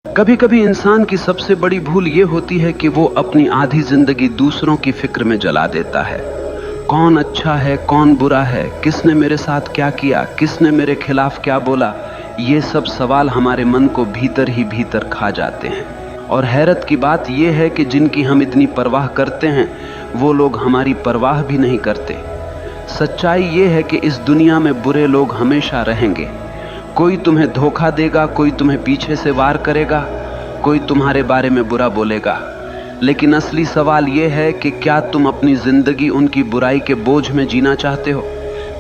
कभी कभी इंसान की सबसे बड़ी भूल ये होती है कि वो अपनी आधी जिंदगी दूसरों की फिक्र में जला देता है। कौन अच्छा है, कौन बुरा है, किसने मेरे साथ क्या किया, किसने मेरे खिलाफ क्या बोला, ये सब सवाल हमारे मन को भीतर ही भीतर खा जाते हैं। और हैरत की बात यह है कि जिनकी हम इतनी परवाह करते हैं वो लोग हमारी परवाह भी नहीं करते। सच्चाई ये है कि इस दुनिया में बुरे लोग हमेशा रहेंगे। कोई तुम्हें धोखा देगा, कोई तुम्हें पीछे से वार करेगा, कोई तुम्हारे बारे में बुरा बोलेगा। लेकिन असली सवाल यह है कि क्या तुम अपनी जिंदगी उनकी बुराई के बोझ में जीना चाहते हो?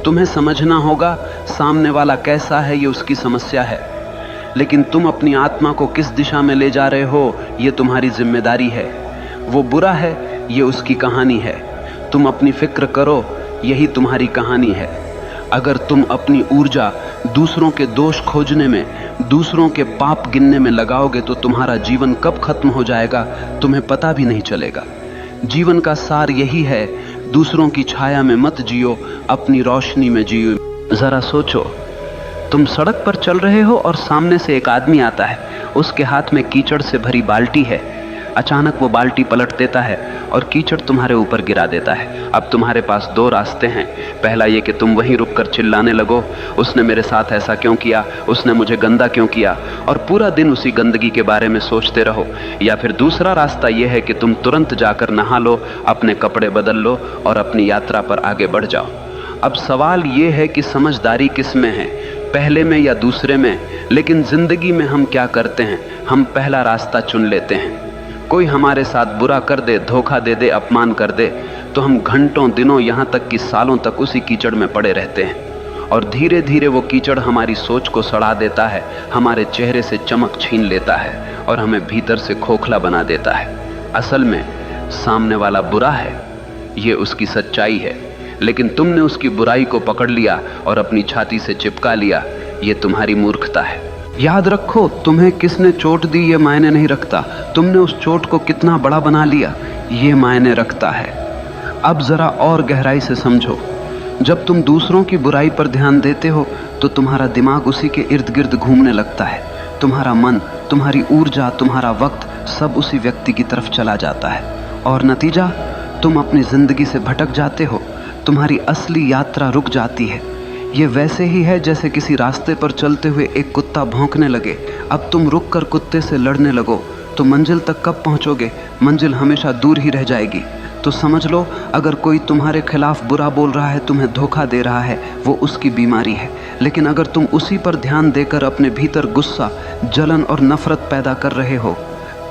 तुम्हें समझना होगा सामने वाला कैसा है, ये उसकी समस्या है, लेकिन तुम अपनी आत्मा को किस दिशा में ले जा रहे हो ये तुम्हारी जिम्मेदारी है। वो बुरा है, ये उसकी कहानी है। तुम अपनी फिक्र करो, यही तुम्हारी कहानी है। अगर तुम अपनी ऊर्जा दूसरों के दोष खोजने में, दूसरों के पाप गिनने में लगाओगे तो तुम्हारा जीवन कब खत्म हो जाएगा तुम्हें पता भी नहीं चलेगा। जीवन का सार यही है, दूसरों की छाया में मत जियो, अपनी रोशनी में जियो। जरा सोचो, तुम सड़क पर चल रहे हो और सामने से एक आदमी आता है, उसके हाथ में कीचड़ से भरी बाल्टी है। अचानक वो बाल्टी पलट देता है और कीचड़ तुम्हारे ऊपर गिरा देता है। अब तुम्हारे पास दो रास्ते हैं। पहला ये कि तुम वहीं रुककर चिल्लाने लगो, उसने मेरे साथ ऐसा क्यों किया, उसने मुझे गंदा क्यों किया, और पूरा दिन उसी गंदगी के बारे में सोचते रहो। या फिर दूसरा रास्ता यह है कि तुम तुरंत जाकर नहा लो, अपने कपड़े बदल लो और अपनी यात्रा पर आगे बढ़ जाओ। अब सवाल ये है कि समझदारी किस में है, पहले में या दूसरे में? लेकिन जिंदगी में हम क्या करते हैं, हम पहला रास्ता चुन लेते हैं। कोई हमारे साथ बुरा कर दे, धोखा दे दे, अपमान कर दे, तो हम घंटों, दिनों, यहाँ तक कि सालों तक उसी कीचड़ में पड़े रहते हैं। और धीरे धीरे वो कीचड़ हमारी सोच को सड़ा देता है, हमारे चेहरे से चमक छीन लेता है और हमें भीतर से खोखला बना देता है। असल में सामने वाला बुरा है, ये उसकी सच्चाई है, लेकिन तुमने उसकी बुराई को पकड़ लिया और अपनी छाती से चिपका लिया। ये तुम्हारी मूर्खता है। याद रखो, तुम्हें किसने चोट दी ये मायने नहीं रखता, तुमने उस चोट को कितना बड़ा बना लिया ये मायने रखता है। अब जरा और गहराई से समझो, जब तुम दूसरों की बुराई पर ध्यान देते हो तो तुम्हारा दिमाग उसी के इर्द गिर्द घूमने लगता है। तुम्हारा मन, तुम्हारी ऊर्जा, तुम्हारा वक्त सब उसी व्यक्ति की तरफ चला जाता है और नतीजा, तुम अपनी जिंदगी से भटक जाते हो। तुम्हारी असली यात्रा रुक जाती है। ये वैसे ही है जैसे किसी रास्ते पर चलते हुए एक कुत्ता भौंकने लगे। अब तुम रुक कर कुत्ते से लड़ने लगो तो मंजिल तक कब पहुंचोगे? मंजिल हमेशा दूर ही रह जाएगी। तो समझ लो, अगर कोई तुम्हारे खिलाफ बुरा बोल रहा है, तुम्हें धोखा दे रहा है, वो उसकी बीमारी है। लेकिन अगर तुम उसी पर ध्यान देकर अपने भीतर गुस्सा, जलन और नफरत पैदा कर रहे हो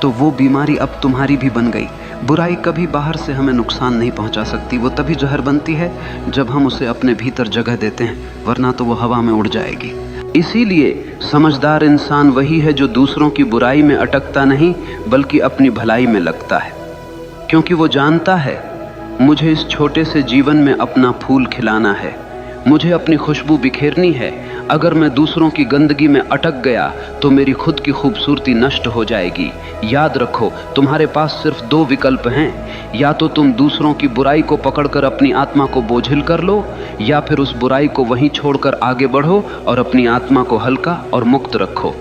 तो वो बीमारी अब तुम्हारी भी बन गई। बुराई कभी बाहर से हमें नुकसान नहीं पहुंचा सकती, वो तभी जहर बनती है जब हम उसे अपने भीतर जगह देते हैं, वरना तो वो हवा में उड़ जाएगी। इसीलिए समझदार इंसान वही है जो दूसरों की बुराई में अटकता नहीं बल्कि अपनी भलाई में लगता है, क्योंकि वो जानता है मुझे इस छोटे से जीवन में अपना फूल खिलाना है, मुझे अपनी खुशबू बिखेरनी है। अगर मैं दूसरों की गंदगी में अटक गया तो मेरी खुद की खूबसूरती नष्ट हो जाएगी। याद रखो, तुम्हारे पास सिर्फ दो विकल्प हैं, या तो तुम दूसरों की बुराई को पकड़कर अपनी आत्मा को बोझिल कर लो, या फिर उस बुराई को वहीं छोड़कर आगे बढ़ो और अपनी आत्मा को हल्का और मुक्त रखो।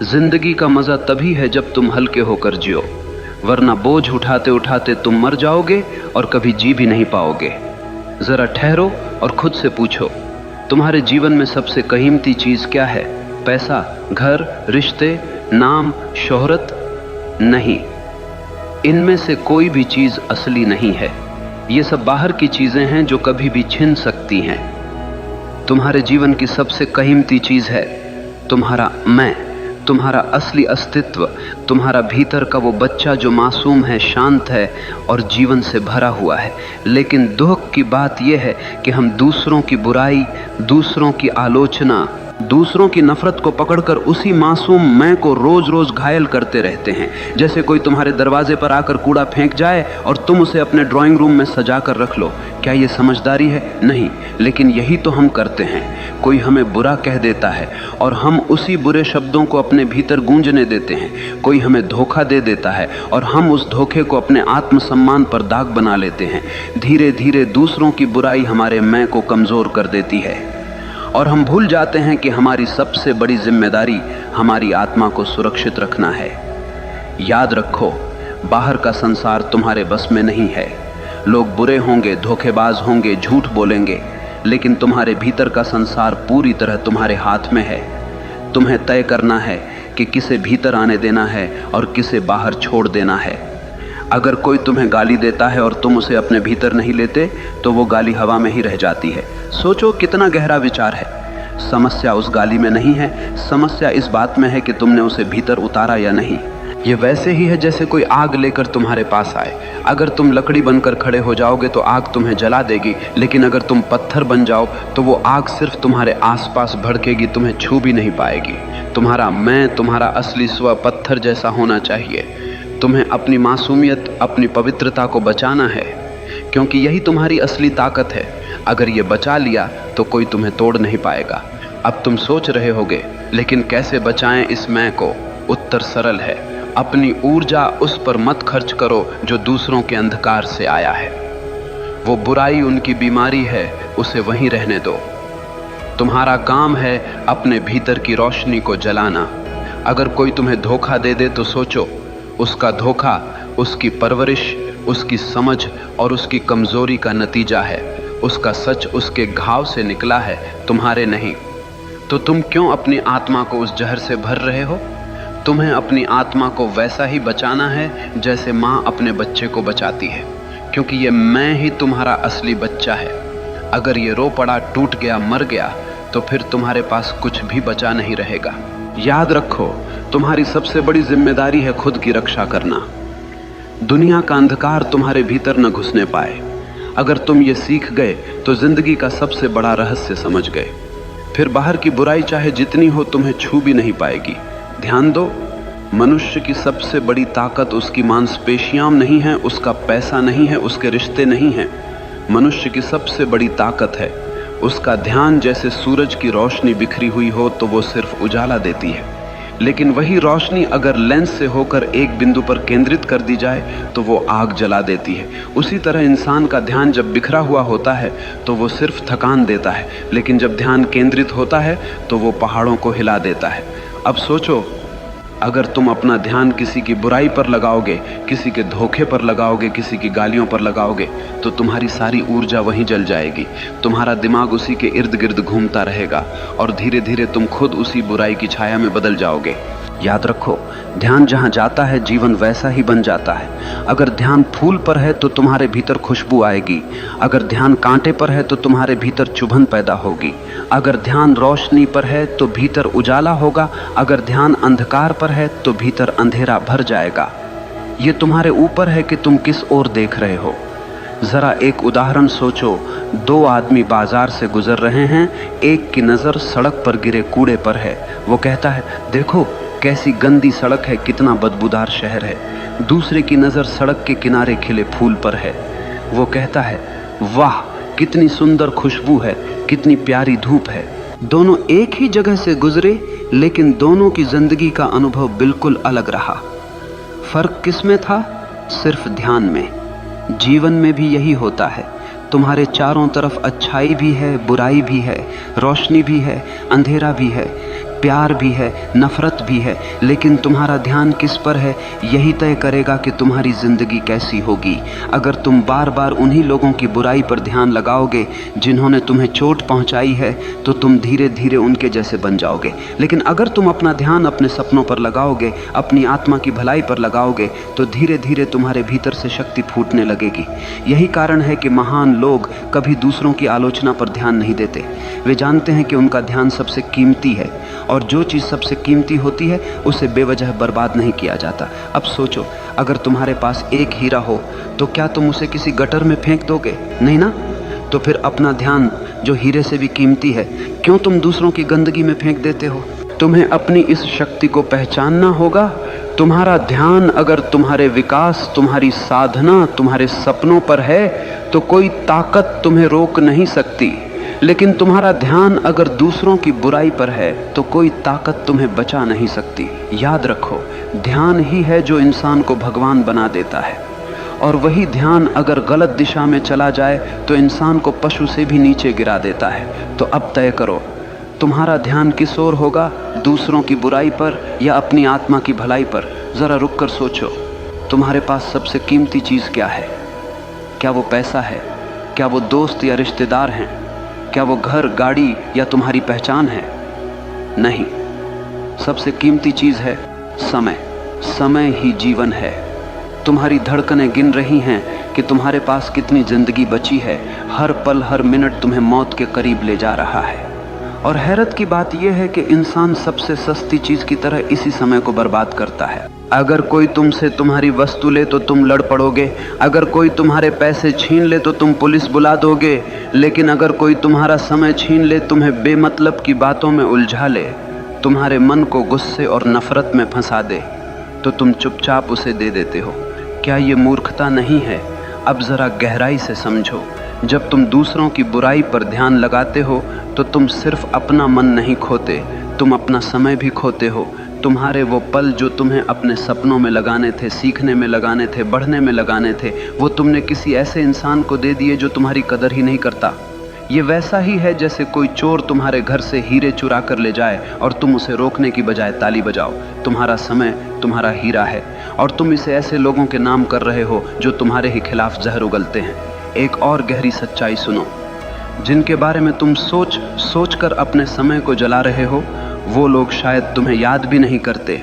जिंदगी का मजा तभी है जब तुम हल्के होकर जियो, वरना बोझ उठाते उठाते तुम मर जाओगे और कभी जी भी नहीं पाओगे। जरा ठहरो और खुद से पूछो, तुम्हारे जीवन में सबसे कीमती चीज क्या है? पैसा, घर, रिश्ते, नाम, शोहरत? नहीं, इनमें से कोई भी चीज असली नहीं है। ये सब बाहर की चीजें हैं जो कभी भी छिन सकती हैं। तुम्हारे जीवन की सबसे कीमती चीज है तुम्हारा मैं, तुम्हारा असली अस्तित्व, तुम्हारा भीतर का वो बच्चा जो मासूम है, शांत है और जीवन से भरा हुआ है। लेकिन दुख की बात यह है कि हम दूसरों की बुराई, दूसरों की आलोचना, दूसरों की नफरत को पकड़कर उसी मासूम मैं को रोज रोज घायल करते रहते हैं। जैसे कोई तुम्हारे दरवाजे पर आकर कूड़ा फेंक जाए और तुम उसे अपने ड्राइंग रूम में सजा कर रख लो। क्या ये समझदारी है? नहीं, लेकिन यही तो हम करते हैं। कोई हमें बुरा कह देता है और हम उसी बुरे शब्दों को अपने भीतर गूंजने देते हैं। कोई हमें धोखा दे देता है और हम उस धोखे को अपने आत्मसम्मान पर दाग बना लेते हैं। धीरे धीरे दूसरों की बुराई हमारे मैं को कमजोर कर देती है और हम भूल जाते हैं कि हमारी सबसे बड़ी जिम्मेदारी हमारी आत्मा को सुरक्षित रखना है। याद रखो, बाहर का संसार तुम्हारे बस में नहीं है। लोग बुरे होंगे, धोखेबाज होंगे, झूठ बोलेंगे, लेकिन तुम्हारे भीतर का संसार पूरी तरह तुम्हारे हाथ में है। तुम्हें तय करना है कि किसे भीतर आने देना है और किसे बाहर छोड़ देना है। अगर कोई तुम्हें गाली देता है और तुम उसे अपने भीतर नहीं लेते तो वो गाली हवा में ही रह जाती है। सोचो कितना गहरा विचार है। समस्या उस गाली में नहीं है, समस्या इस बात में है कि तुमने उसे भीतर उतारा या नहीं। ये वैसे ही है जैसे कोई आग लेकर तुम्हारे पास आए। अगर तुम लकड़ी बनकर खड़े हो जाओगे तो आग तुम्हें जला देगी, लेकिन अगर तुम पत्थर बन जाओ तो वो आग सिर्फ तुम्हारे आसपास भड़केगी, तुम्हें छू भी नहीं पाएगी। तुम्हारा मैं, तुम्हारा असली स्व पत्थर जैसा होना चाहिए। तुम्हें अपनी मासूमियत, अपनी पवित्रता को बचाना है, क्योंकि यही तुम्हारी असली ताकत है। अगर ये बचा लिया तो कोई तुम्हें तोड़ नहीं पाएगा। अब तुम सोच रहे होगे, लेकिन कैसे बचाएं इस मैं को? उत्तर सरल है, अपनी ऊर्जा उस पर मत खर्च करो जो दूसरों के अंधकार से आया है। वो बुराई उनकी बीमारी है, उसे वहीं रहने दो। तुम्हारा काम है अपने भीतर की रोशनी को जलाना। अगर कोई तुम्हें धोखा दे दे तो सोचो, उसका धोखा उसकी परवरिश, उसकी समझ और उसकी कमजोरी का नतीजा है। उसका सच उसके घाव से निकला है, तुम्हारे नहीं। तो तुम क्यों अपनी आत्मा को उस जहर से भर रहे हो? तुम्हें अपनी आत्मा को वैसा ही बचाना है जैसे माँ अपने बच्चे को बचाती है, क्योंकि ये मैं ही तुम्हारा असली बच्चा है। अगर ये रो पड़ा, टूट गया, मर गया तो फिर तुम्हारे पास कुछ भी बचा नहीं रहेगा। याद रखो, तुम्हारी सबसे बड़ी जिम्मेदारी है खुद की रक्षा करना। दुनिया का अंधकार तुम्हारे भीतर न घुसने पाए। अगर तुम ये सीख गए तो जिंदगी का सबसे बड़ा रहस्य समझ गए। फिर बाहर की बुराई चाहे जितनी हो तुम्हें छू भी नहीं पाएगी। ध्यान दो, मनुष्य की सबसे बड़ी ताकत उसकी मांसपेशियां नहीं है, उसका पैसा नहीं है, उसके रिश्ते नहीं हैं। मनुष्य की सबसे बड़ी ताकत है उसका ध्यान। जैसे सूरज की रोशनी बिखरी हुई हो तो वो सिर्फ उजाला देती है, लेकिन वही रोशनी अगर लेंस से होकर एक बिंदु पर केंद्रित कर दी जाए तो वो आग जला देती है। उसी तरह इंसान का ध्यान जब बिखरा हुआ होता है तो वो सिर्फ थकान देता है, लेकिन जब ध्यान केंद्रित होता है तो वो पहाड़ों को हिला देता है। अब सोचो, अगर तुम अपना ध्यान किसी की बुराई पर लगाओगे, किसी के धोखे पर लगाओगे, किसी की गालियों पर लगाओगे तो तुम्हारी सारी ऊर्जा वहीं जल जाएगी। तुम्हारा दिमाग उसी के इर्द गिर्द घूमता रहेगा और धीरे धीरे तुम खुद उसी बुराई की छाया में बदल जाओगे। याद रखो, ध्यान जहाँ जाता है जीवन वैसा ही बन जाता है। अगर ध्यान फूल पर है तो तुम्हारे भीतर खुशबू आएगी। अगर ध्यान कांटे पर है तो तुम्हारे भीतर चुभन पैदा होगी। अगर ध्यान रोशनी पर है तो भीतर उजाला होगा। अगर ध्यान अंधकार पर है तो भीतर अंधेरा भर जाएगा। ये तुम्हारे ऊपर है कि तुम किस ओर देख रहे हो। जरा एक उदाहरण सोचो, दो आदमी बाजार से गुजर रहे हैं। एक की नज़र सड़क पर गिरे कूड़े पर है। वो कहता है, देखो कैसी गंदी सड़क है, कितना बदबूदार शहर है। दूसरे की नज़र सड़क के किनारे खिले फूल पर है। वो कहता है, वाह कितनी सुंदर खुशबू है, कितनी प्यारी धूप है। दोनों एक ही जगह से गुजरे, लेकिन दोनों की जिंदगी का अनुभव बिल्कुल अलग रहा। फर्क किसमें था? सिर्फ ध्यान में। जीवन में भी यही होता है। तुम्हारे चारों तरफ अच्छाई भी है, बुराई भी है, रोशनी भी है, अंधेरा भी है, प्यार भी है, नफरत भी है, लेकिन तुम्हारा ध्यान किस पर है यही तय करेगा कि तुम्हारी जिंदगी कैसी होगी। अगर तुम बार बार उन्हीं लोगों की बुराई पर ध्यान लगाओगे जिन्होंने तुम्हें चोट पहुंचाई है तो तुम धीरे धीरे उनके जैसे बन जाओगे। लेकिन अगर तुम अपना ध्यान अपने सपनों पर लगाओगे, अपनी आत्मा की भलाई पर लगाओगे तो धीरे धीरे तुम्हारे भीतर से शक्ति फूटने लगेगी। यही कारण है कि महान लोग कभी दूसरों की आलोचना पर ध्यान नहीं देते। वे जानते हैं कि उनका ध्यान सबसे कीमती है और जो चीज़ सबसे कीमती होती है उसे बेवजह बर्बाद नहीं किया जाता। अब सोचो, अगर तुम्हारे पास एक हीरा हो तो क्या तुम उसे किसी गटर में फेंक दोगे? नहीं ना। तो फिर अपना ध्यान जो हीरे से भी कीमती है क्यों तुम दूसरों की गंदगी में फेंक देते हो? तुम्हें अपनी इस शक्ति को पहचानना होगा। तुम्हारा ध्यान अगर तुम्हारे विकास, तुम्हारी साधना, तुम्हारे सपनों पर है तो कोई ताकत तुम्हें रोक नहीं सकती। लेकिन तुम्हारा ध्यान अगर दूसरों की बुराई पर है तो कोई ताकत तुम्हें बचा नहीं सकती। याद रखो, ध्यान ही है जो इंसान को भगवान बना देता है, और वही ध्यान अगर गलत दिशा में चला जाए तो इंसान को पशु से भी नीचे गिरा देता है। तो अब तय करो, तुम्हारा ध्यान किस ओर होगा, दूसरों की बुराई पर या अपनी आत्मा की भलाई पर? जरा रुक कर सोचो, तुम्हारे पास सबसे कीमती चीज क्या है? क्या वो पैसा है? क्या वो दोस्त या रिश्तेदार हैं? क्या वो घर, गाड़ी या तुम्हारी पहचान है? नहीं, सबसे कीमती चीज है समय। समय ही जीवन है। तुम्हारी धड़कनें गिन रही हैं कि तुम्हारे पास कितनी जिंदगी बची है। हर पल, हर मिनट तुम्हें मौत के करीब ले जा रहा है। और हैरत की बात यह है कि इंसान सबसे सस्ती चीज की तरह इसी समय को बर्बाद करता है। अगर कोई तुमसे तुम्हारी वस्तु ले तो तुम लड़ पड़ोगे, अगर कोई तुम्हारे पैसे छीन ले तो तुम पुलिस बुला दोगे, लेकिन अगर कोई तुम्हारा समय छीन ले, तुम्हें बेमतलब की बातों में उलझा ले, तुम्हारे मन को गुस्से और नफरत में फंसा दे, तो तुम चुपचाप उसे दे देते हो। क्या ये मूर्खता नहीं है? अब जरा गहराई से समझो। जब तुम दूसरों की बुराई पर ध्यान लगाते हो तो तुम सिर्फ अपना मन नहीं खोते, तुम अपना समय भी खोते हो। तुम्हारे वो पल जो तुम्हें अपने सपनों में लगाने थे, सीखने में लगाने थे, बढ़ने में लगाने थे, वो तुमने किसी ऐसे इंसान को दे दिए जो तुम्हारी कदर ही नहीं करता। ये वैसा ही है जैसे कोई चोर तुम्हारे घर से हीरे चुरा कर ले जाए और तुम उसे रोकने की बजाय ताली बजाओ। तुम्हारा समय तुम्हारा हीरा है और तुम इसे ऐसे लोगों के नाम कर रहे हो जो तुम्हारे ही खिलाफ जहर उगलते हैं। एक और गहरी सच्चाई सुनो, जिनके बारे में तुम सोच कर अपने समय को जला रहे हो, वो लोग शायद तुम्हें याद भी नहीं करते।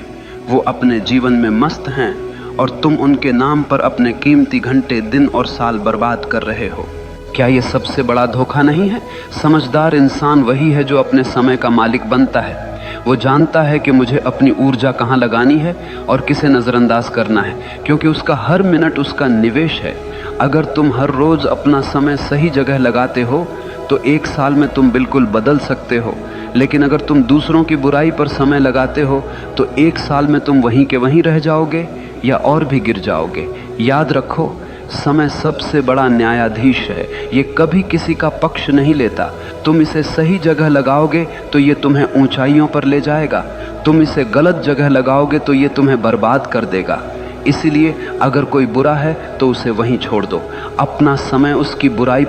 वो अपने जीवन में मस्त हैं और तुम उनके नाम पर अपने कीमती घंटे, दिन और साल बर्बाद कर रहे हो। क्या ये सबसे बड़ा धोखा नहीं है? समझदार इंसान वही है जो अपने समय का मालिक बनता है। वो जानता है कि मुझे अपनी ऊर्जा कहाँ लगानी है और किसे नज़रअंदाज करना है, क्योंकि उसका हर मिनट उसका निवेश है। अगर तुम हर रोज़ अपना समय सही जगह लगाते हो तो एक साल में तुम बिल्कुल बदल सकते हो, लेकिन अगर तुम दूसरों की बुराई पर समय लगाते हो तो एक साल में तुम वहीं के वहीं रह जाओगे या और भी गिर जाओगे। याद रखो, समय सबसे बड़ा न्यायाधीश है। ये कभी किसी का पक्ष नहीं लेता। तुम इसे सही जगह लगाओगे तो ये तुम्हें ऊंचाइयों पर ले जाएगा, तुम इसे गलत जगह लगाओगे तो ये तुम्हें बर्बाद कर देगा। इसीलिए अगर कोई बुरा है तो उसे वहीं छोड़ दो, अपना समय उसकी बुराई